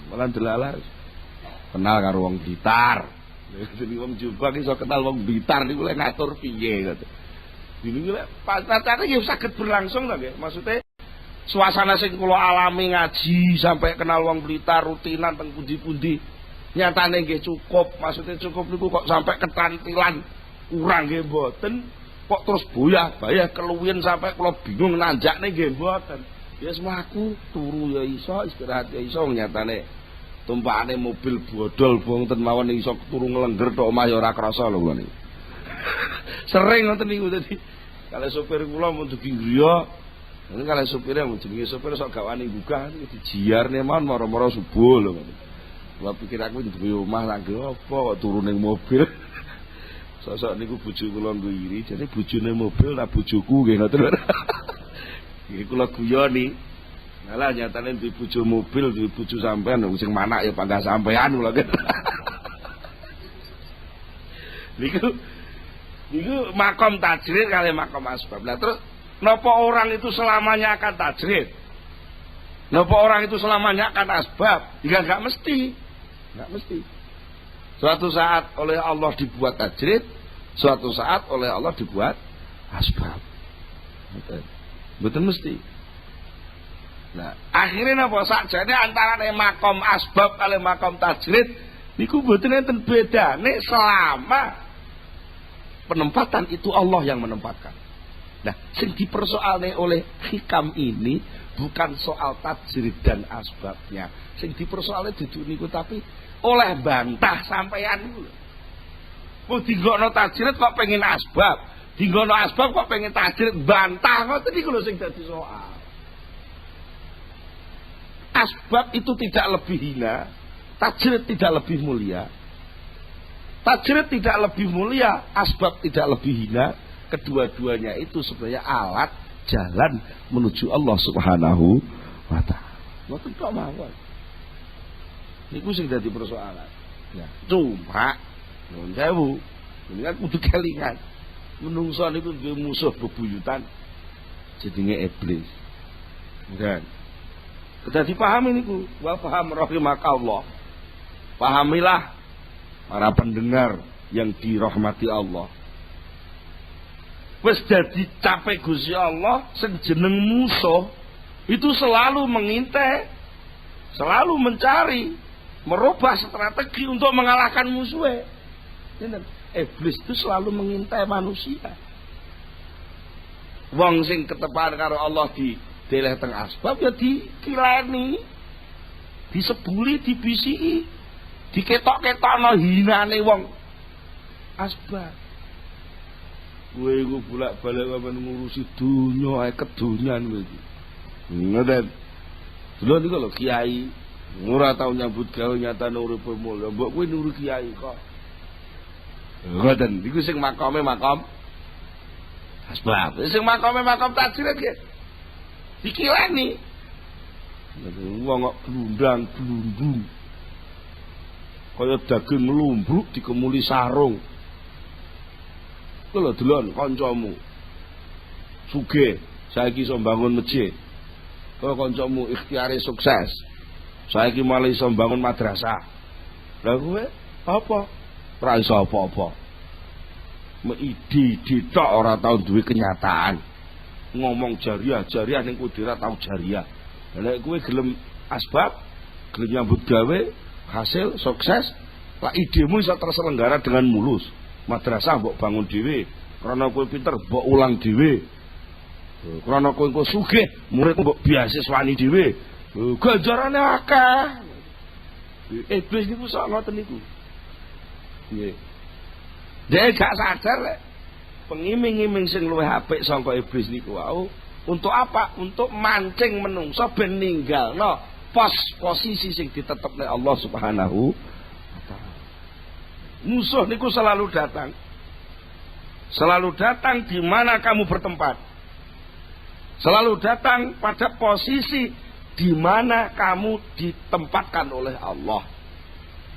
Malah delalah kenal karo wong Blitar. Jadi wong Jombang iso kenal wong Blitar niku lek ngatur piye ngoten. Dene lek pancane ya saged berlangsung to nggih. Maksude suasana sing kula alami ngaji sampai kenal wong Blitar rutinan teng pundi-pundi nyatane nggih cukup. Maksude cukup niku kok sampai ketantilan kurang nggih mboten. Kok terus bayah keluwen sampai kula bingung nanjakne nggih mboten. Ya semaku turu ya iso istirahat ya iso nyatane tumpakane mobil bodol wonten mawon iso turu nglengger tok omah ya ora krasa lho kula niku. Sering ngoten niku dadi kalih sopir kula mun dugi griya ini kalih sopire mun jenenge sopir sok gak wani gugah dijiarne mawon mara-mara subuh lho. Kula pikir aku duwe omah lagi apa kok turu ning mobil. Sosok niku bojo kula ngiri jane bojone mobil ta bojoku nggih ngoten. Iki kula guyoni. Malah nyatane duwe bojo mobil, duwe bojo sampean sing manak ya panggah sampean kula. Niku makom tajrid kali makom asbab. Lah terus napa orang itu selamanya akan tajrid? Napa orang itu selamanya akan asbab? Ya enggak mesti. Enggak mesti. Suatu saat oleh Allah dibuat tajrid, suatu saat oleh Allah dibuat asbab. Betul mesti. Nah, akhirnya napa sakjane antarane makom asbab kali makom tajrid niku mboten enten bedane selama penempatan itu Allah yang menempatkan. Nah, sing dipersoalne oleh hikam ini bukan soal tajrid dan asbabnya. Sing dipersoalne dudu niku tapi oleh bantah sampeyan niku lho. Kok dinggono tajrid kok pengen asbab, dinggono asbab kok pengen tajrid, bantah ngoten niku lho sing dadi soal. Asbab itu tidak lebih hina, tajrid tidak lebih mulia. Tajrid tidak lebih mulia, asbab tidak lebih hina. Kedua-duanya itu sebenarnya alat jalan menuju Allah Subhanahu wa taala. Ngoten kok mawon. Niku sing dadi persoalan. Ya, cuma nyuwun sewu, ini kan kudu kelingan. Menungso niku duwe musuh bebuyutan jenenge iblis. Kan. Kita dipahami niku, wa faham rahimakallah. Pahamilah para pendengar yang dirahmati Allah. Wis dadi cape Gusti Allah sing jeneng musuh itu selalu mengintai, selalu mencari, merubah strategi untuk mengalahkan musuhnya. Iblis itu selalu mengintai manusia. Wong sing ketepan karo Allah dideleh teng asbab ya dikileni, disebuli, dibisiki, diketok-ketokno hinane wong asbab. Kowe iku bolak-balik ngurusi dunya ae kedonyan kowe iki. Ngoten. Dulu niku lho kiai ora tau nyambut gawe nyatane uripe mulya. Mbok kowe nuru kiai kok. Ngoten, niku sing makome makom asbab. Sing makome makom tajrid nggih. Dikileni. Wong kok glundang-glundung. Kaya daging lumbruk dikemuli sarung. Kuwi lho delon kancamu. Sugih, saiki iso mbangun masjid. Kaya kancamu ikhtiare sukses. Saiki malah iso mbangun madrasah. Lah kowe apa? Ora iso apa-apa. Ide tok ora tau duwe kenyataan. Ngomong jariah ning kudu ora tau jariah. Lah kowe gelem asbab, gelem nyambut gawe, hasil sukses, lah idemu iso terselenggara dengan mulus. Madrasah mbok bangun dhewe, krana kowe pinter mbok ulang dhewe. Krana kowe engko sugih, muridmu mbok beasiswani dhewe. Ganjarane akeh. Iblis niku sok ngoten niku. Nggih. Dhek gak sadar lek pengiming-iming sing luwih apik saka iblis niku wau untuk apa? Untuk mancing menungso ben ninggalno posisi sing ditetepne Allah Subhanahu wa taala. Musuh niku selalu datang. Selalu datang di mana kamu bertempat. Selalu datang pada posisi di mana kamu ditempatkan oleh Allah.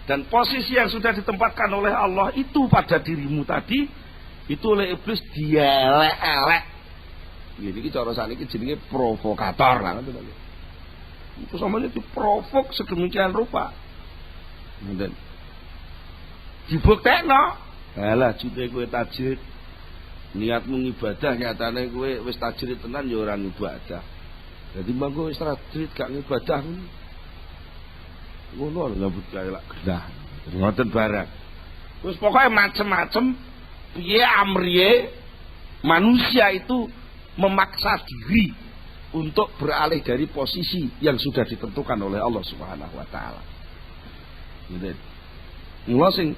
Dan posisi yang sudah ditempatkan oleh Allah itu pada dirimu tadi, itu oleh iblis dielek-elek. Ini cara saniki jenenge provokator lah ngoten lho. Itu sampeyan diprovok sedemikian rupa. Ngoten. Dibuktekno. Halah jute kowe tajrid. Niatmu ibadah nyatane kowe wis tajrid tenan ya ora ibadah. Dadi mangko wis tajrid gak ibadah. Ngono lho nyambut gawe lak genah. Ngoten barang. Terus pokoknya macem-macem piye amriye manusia itu memaksa diri untuk beralih dari posisi yang sudah ditentukan oleh Allah Subhanahu wa taala. Gitu. Mula sing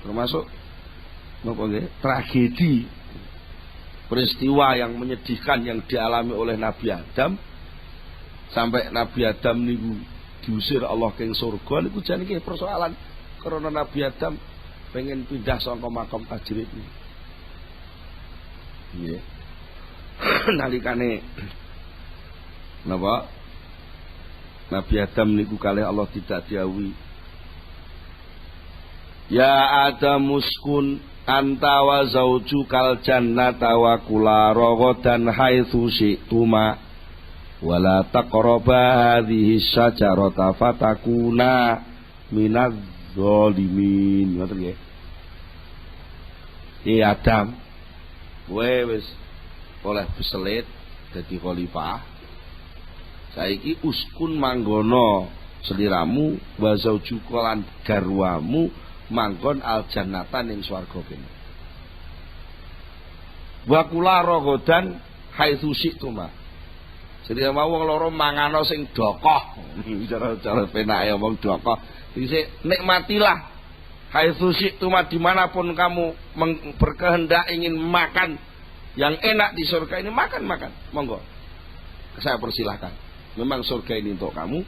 termasuk napa nggih tragedi peristiwa yang menyedihkan yang dialami oleh Nabi Adam sampai Nabi Adam niku diusir Allah ke surga niku jan iki persoalan karena Nabi Adam pengen pindah saka makam tajrid niku. Nggih. Nalikane napa Nabi Adam niku kalih Allah tidak dawuhi ya Adam uskun anta wa zaujukal jannata wa kula ragadan haitsu syi'tuma wala taqraba hadhihi syajarata fatakuna minadz zalimin. Ngoten nggih. Adam kowe wis oleh beselit dadi khalifah. Saiki uskun manggono seliramu wa zaujuka lan garwamu manggon aljannatan ing swarga kene. Wa kula ragadan haitsu syi'tuma. Jadi mau wong loro mangano sing dokoh. Cara penake wong dokoh. Dise nikmatilah haitsu syi'tuma dimanapun kamu berkehendak ingin makan yang enak di surga ini makan. Monggo. Saya persilahkan. Memang surga ini untuk kamu.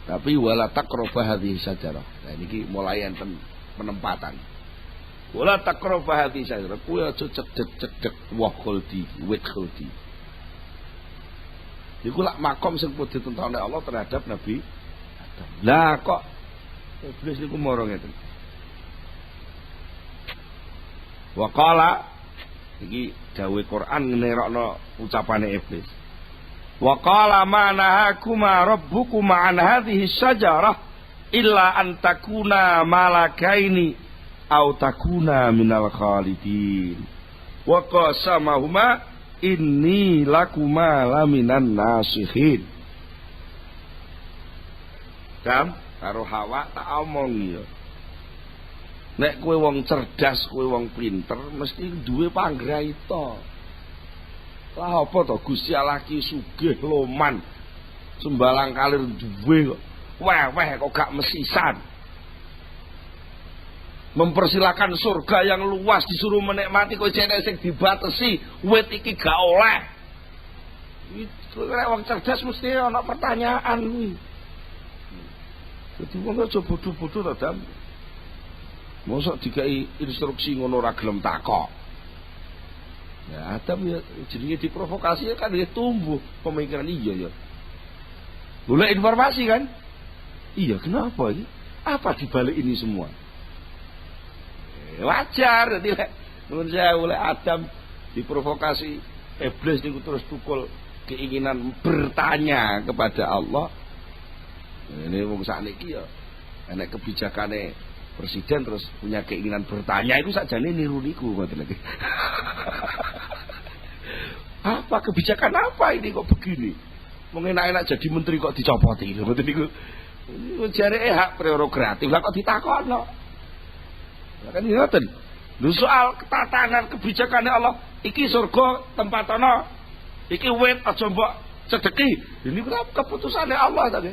Tapi wala taqrabu hadhihi syajarah. Nah niki mulai enten penempatan. Wala taqrabu hadhihi syajarah. Kuwi aja cedhek-cedhek woh khuldi, wit khuldi. Iku lak makom sing pun ditentukan oleh Allah terhadap Nabi Adam. Lah kok iblis niku moro ngeten. Wa qala iki dawuh Quran nerokno ucapane iblis. Wa qala ma nahakuma rabbukuma an hadhihi syajarah illa an takuna malakaini aw takuna minal khalidin. Wa qasamahuma inni lakuma laminan nasihin. Dam karo Hawa tak omong ya. Nek kowe wong cerdas, kowe wong pinter, mesti duwe panggraita. Lah apa to Gusti Allah ki sugih loman. Sembalang kalir duwe kok. Weh kok gak mesisan. Mempersilakan surga yang luas disuruh menikmati kok jane sing dibatasi, wit iki gak oleh. Itu nek wong cerdas mesti ana pertanyaan kuwi. Dadi wong aja bodoh-bodoh to, Dam. Mosok dikai instruksi ngono ora gelem takok. Ya Adam ya jenenge diprovokasi kan dia tumbuh pemikiran iya ya. Golek informasi kan? Iya, kenapa ini? Apa dibalik ini semua? Wajar jadi menurut saya oleh Adam diprovokasi iblis niku terus tukul keinginan bertanya kepada Allah. Ini wong sakniki ya enek kebijakane presiden terus punya keinginan bertanya itu sakjane niru niku ngoten lagi. Apa kebijakan apa ini kok begini? Wong enak-enak jadi menteri kok dicopoti ngoten niku. Jare hak prerogatif lah kok ditakokno. Lah kan ngoten. Lho soal ketatanan kebijakannya Allah, iki surga tempat ana. Iki wit aja mbok cedeki. Ini kenapa keputusannya Allah tadi?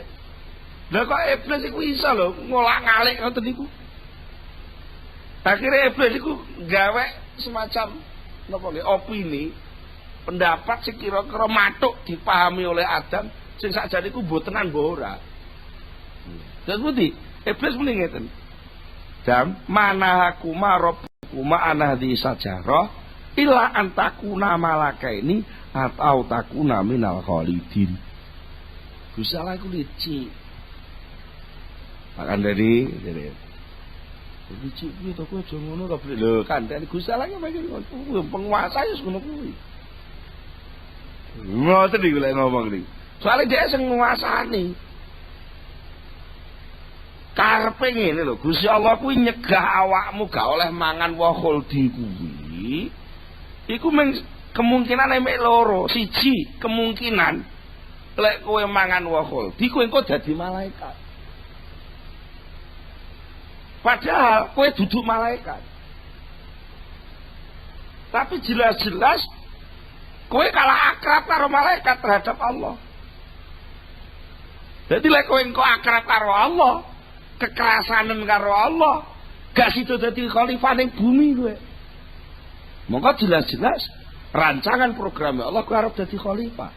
Lah kok iblis iku iso lho ngolak-ngalik ngoten niku. Akhirnya iblis iku gawe semacam napa nggih opini, pendapat sing kira-kira matuk dipahami oleh Adam sing sakjane iku mbotenan mbok ora. Dan budi iblis muni ngeten. Dam manahakuma rabbukuma anadhi sajarah illa antakuna malakaini atau takuna minal khalidin. Gusti Allah iku licik. Makan dari licik kuwi to kowe aja ngono to lho kandhane Gusti Allah ki pengen penguasa ya ngono kuwi. Ngoten iki lek ngomong iki. Soale dhek sing nguasani. Karepe ngene lho, Gusti Allah kuwi nyegah awakmu gak oleh mangan woh khuldi kuwi. Iku kemungkinan emek loro. Siji, kemungkinan lek kowe mangan woh khuldi kowe engko dadi malaikat. Padahal kowe duduk malaikat. Tapi jelas-jelas kowe kalah akrab karo malaikat terhadap Allah. Jadi lek kowe engko akrab karo Allah, kekerasanan karo Allah, gak sido dadi khalifah ning bumi kowe. Monggo jelas-jelas rancangan program Allah kowe arep dadi khalifah.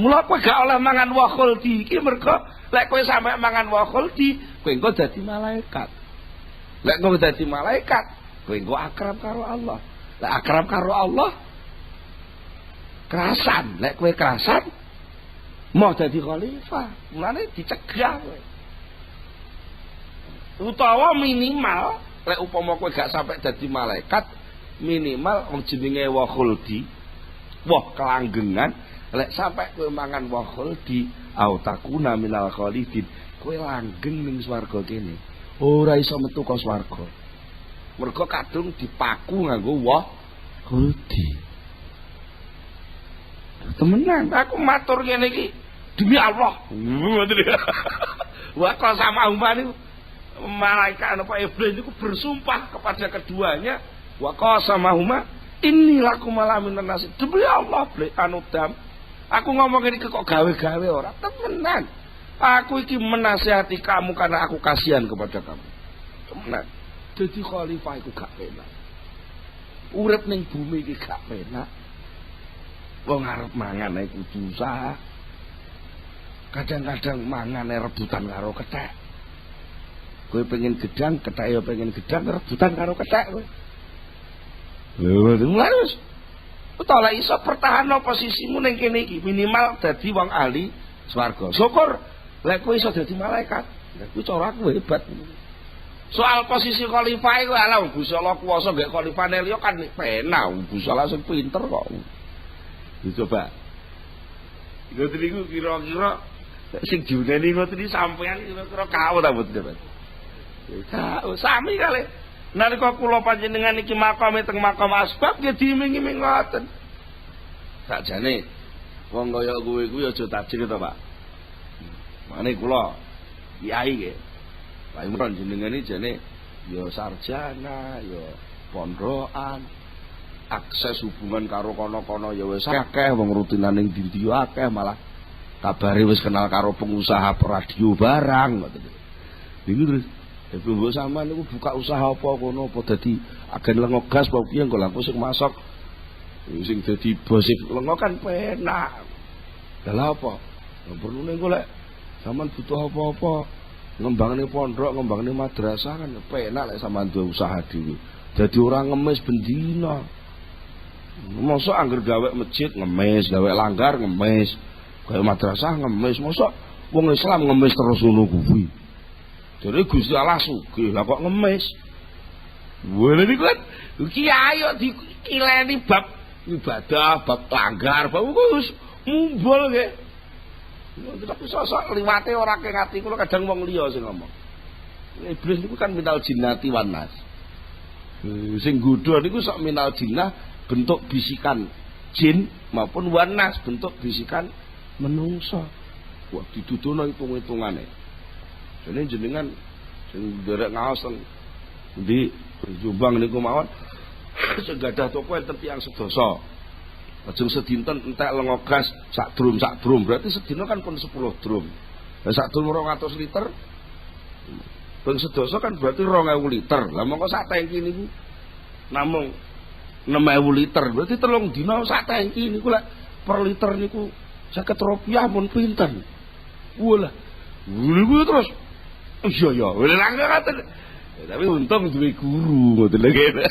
Mula kowe gak oleh mangan wa khuldi iki mergo lek kowe sampe mangan wa khuldi kowe engko dadi malaikat. Lek kowe dadi malaikat kowe engko akrab karo Allah. Lek akrab karo Allah kerasan, lek kowe kerasan mau dadi khalifah, mulane dicegah kowe. Utawa minimal lek upama kowe gak sampai dadi malaikat, minimal wong jenenge wa khuldi, wah kelanggengan, lek sampai kowe mangan wa khuldi au takuna minal khalidin, kowe langgeng ning swarga kene. Ora iso metu ka swarga. Mergo kadung dipaku nganggo wa khuldi. Temenan, aku matur ngene iki demi Allah. Wa qasama umani malaikat apa iblis itu bersumpah kepada keduanya wa qasamahuma inni lakum malamin nasi. Demi Allah Dam, aku ngomong ini kok gawe-gawe ora temenan. Aku iki menasihati kamu karena aku kasihan kepada kamu. Temenan. Jadi khalifah iku gak penak. Urip ning bumi iki gak penak. Wong arep mangan ae kudu usaha. Kadang-kadang mangan rebutan karo kethek. Kowe pengen gedang, kethek ya pengen gedang, rebutan karo kethek kowe. Lho, mulai wis. Utawa iso pertahanno posisimu ning kene iki, minimal dadi wong ahli swarga. Syukur lek kowe iso dadi malaikat. Lha kuwi cara aku hebat. Soal posisi khalifah iku ala Gusti Allah kuwasa gek khalifah liya kan penak, Gusti Allah sing pinter kok. Dicoba. Ngoten niku kira-kira sing diuneni ngoten iki sampean kira-kira kawat ta mboten. Sami kali. Nalika kula panjenengan iki makame teng makam asbab nggih diiming-iming ngoten. Sakjane wong kaya kowe kuwi aja tajir to, Pak. Mane kula kiai nggih. Pak Imron jenengane jane ya sarjana, ya pondokan, akses hubungan karo kono-kono ya wis akeh, wong rutinan ning ndi akeh, malah kabare wis kenal karo pengusaha radio barang ngoten. Niku terus mbok sampean niku buka usaha apa kono apa dadi agen lengo gas apa piye engko lha sing masuk sing dadi bos lengo kan penak. Lah apa? Perlu ning golek sampean butuh apa-apa ngembangne pondok, ngembangne madrasah kan penak lek sampean duwe usaha dhewe. Dadi ora ngemis bendina. Mosok angger gawe masjid ngemis, gawe langgar ngemis, gawe madrasah ngemis, mosok wong Islam ngemis terus ngono kuwi. Jadi Gusti Allah sugih, lah kok ngemis. Wene niku kan kiai kok dikileni bab ibadah, bab langgar, bab wis mumbul nggih. Tapi sosok liwate ora ke ngati kula kadang wong liya sing ngomong. Iblis niku kan minal jinnati wan nas. Sing nggodha niku sok minal jinnah bentuk bisikan jin maupun wan nas bentuk bisikan menungso. Wah dituduhno hitung-hitungane. Jadi jenengan sing derek ngaos teng di Jombang niku mawon sing gadah toko enten tiyang sedasa. Lajeng sedinten entek lengo gas sak drum berarti sedina kan pun 10 drum. Lah sak drum 200 liter. Ping sedasa kan berarti 2000 liter. Lah mongko sak tangki niku namung 6000 liter. Berarti 3 dina sak tangki niku lek per liter niku 50 rupiah mun pinten. Walah. Niku terus iya ngaten. Tapi untung duwe guru ngoten lho.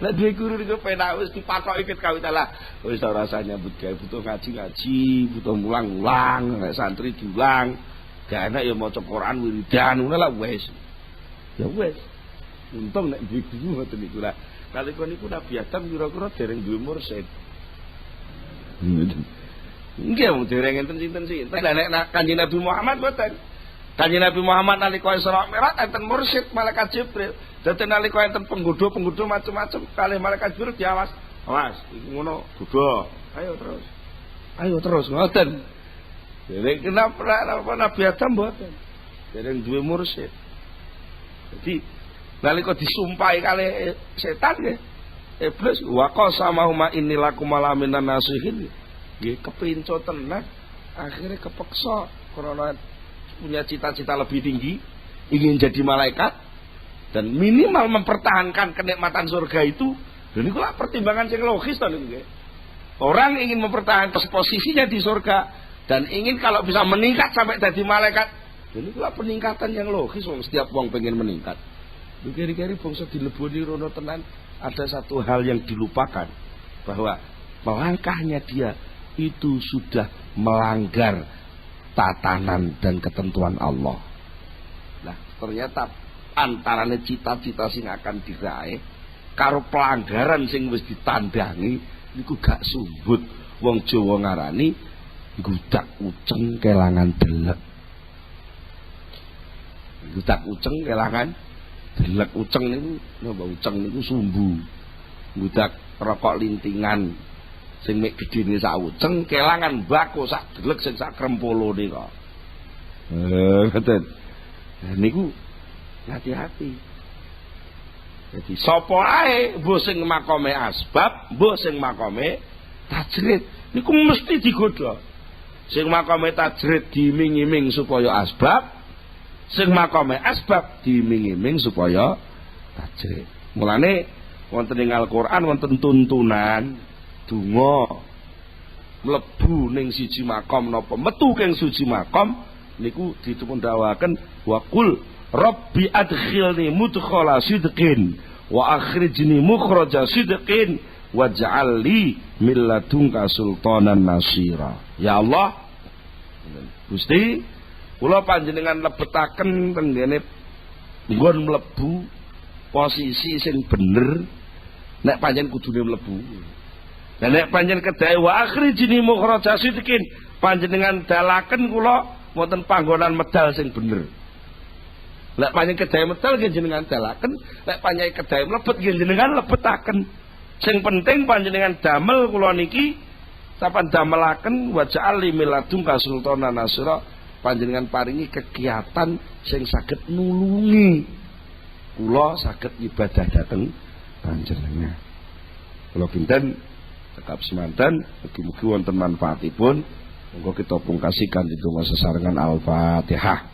Lah duwe guru niku penak wis dipakoki ket kawitalah. Wis ora usah nyambut gawe butuh ngaji, butuh mulang-mulang, nek santri diulang. Gak enak ya maca Quran wiridan ngono lah wis. Ya wis. Untung nek duwe guru ngoten niku lah. Nalika niku Nabi Adam kira-kira dereng duwe mursyid. Nggih wong dereng enten sinten sih. Lah nek Kanjeng Nabi Muhammad mboten. Kanjeng Nabi Muhammad nalika Isra Mi'raj enten mursyid malaikat Jibril. Dadi nalika enten penggodha macam-macam kalih malaikat Jibril diawas. Awas, iki ngono godha. Ayo terus ngoten. Jadi kenapa Nabi Adam mboten? Dereng duwe mursyid. Jadi nalika disumpahi kalih setan nggih. Iblis wa qasamahuma innilakum malaminan nasihin. Nggih kepinco tenan akhirnya kepeksa karena punya cita-cita lebih tinggi, ingin jadi malaikat dan minimal mempertahankan kenikmatan surga itu. Dan itu lah pertimbangan yang logis tadi. Orang ingin mempertahankan posisinya di surga dan ingin kalau bisa meningkat sampai jadi malaikat. Dan itu lah peningkatan yang logis. Setiap wong pengen meningkat. Kiri-kiri bangsa dileboni rono tenan ada satu hal yang dilupakan, bahwa melangkahnya dia itu sudah melanggar tatanan dan ketentuan Allah. Nah, ternyata antarane cita-cita sing akan diraih karo pelanggaran sing wis ditandangi niku gak sumbut. Wong Jawa ngarani gudak uceng kelangan delek. Gudak uceng kelangan delek. Uceng niku napa uceng niku sumbu. Gudak rokok lintingan sing mek gedene sak uceng kelangan bako sak delek sing sak krempolone kok. Ngoten. Niku hati-hati. Jadi sapa ae mbok sing makome asbab, mbok sing makome tajrid niku mesti digodha. Sing makome tajrid diiming-iming supaya asbab, sing makome asbab diiming-iming supaya tajrid. Mulane wonten ing Al-Qur'an wonten tuntunan donga mlebu ning siji makom napa metu king siji makom niku ditumundawaken wa qul rabbi adkhilni mudkhala sidqin wa akhrijni mukhraja sidqin waj'al li min ladunka sultanan nasira. Ya Allah, Gusti kula panjenengan lebetaken teng ngene nggon mlebu posisi sing bener nek pancen kudune mlebu. Lah nek pancen kedae wa akhrijini mukhraja sidqin panjenengan dalaken kula wonten panggonan medal sing bener. Lek panjenengan kedae medal nggih jenengan dalaken, lek panjenengan kedae mlebet nggih jenengan lebetaken. Sing penting panjenengan damel kula niki sapan damelaken wa ja'ali miladung kasultanan nasira panjenengan paringi kegiatan sing saged nulungi kula saged ibadah dhateng panjenengan. Kula kinten cekap semanten mugi-mugi wonten manfaatipun. Monggo kita pungkasikan di donga sesarengan Al-Fatihah.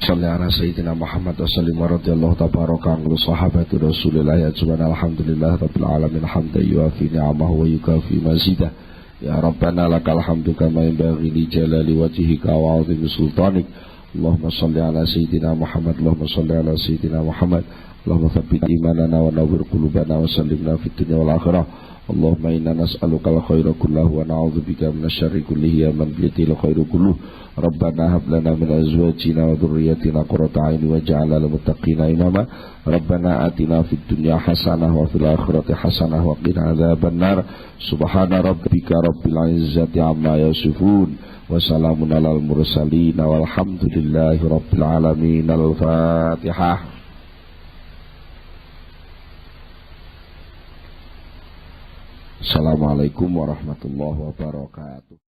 Salli ala sayyidina Muhammad wa sallim wa radiyallahu tabaraka anhu sahabati Rasulillah ya subhana alhamdulillah rabbil alamin hamdan yuafi ni'amahu wa yukafi mazidah. Ya Rabbana lakal hamdu kama yanbaghi li jalali wajhika wa 'azimi sultanik. Allahumma salli ala sayyidina Muhammad, Allahumma salli ala sayyidina Muhammad. Allahumma tsabbit imanana wa nawwir qulubana wa sallimna fid dunya wal akhirah. Allahumma inna nas'aluka al-khaira kullahu wa na'udzubika minasy-syarri kullihi ya man biyadihi al-khairu kulluh. Rabbana hab lana min azwajina wa dhurriyyatina qurrata a'yun waj'alna lil muttaqina imama. Rabbana atina fid dunya hasanah wa fil akhirati hasanah wa qina adzabannar. Subhana rabbika rabbil izzati amma yasifun wa salamun alal mursalin walhamdulillahi rabbil alamin. Al-Fatihah. Assalamualaikum warahmatullahi wabarakatuh.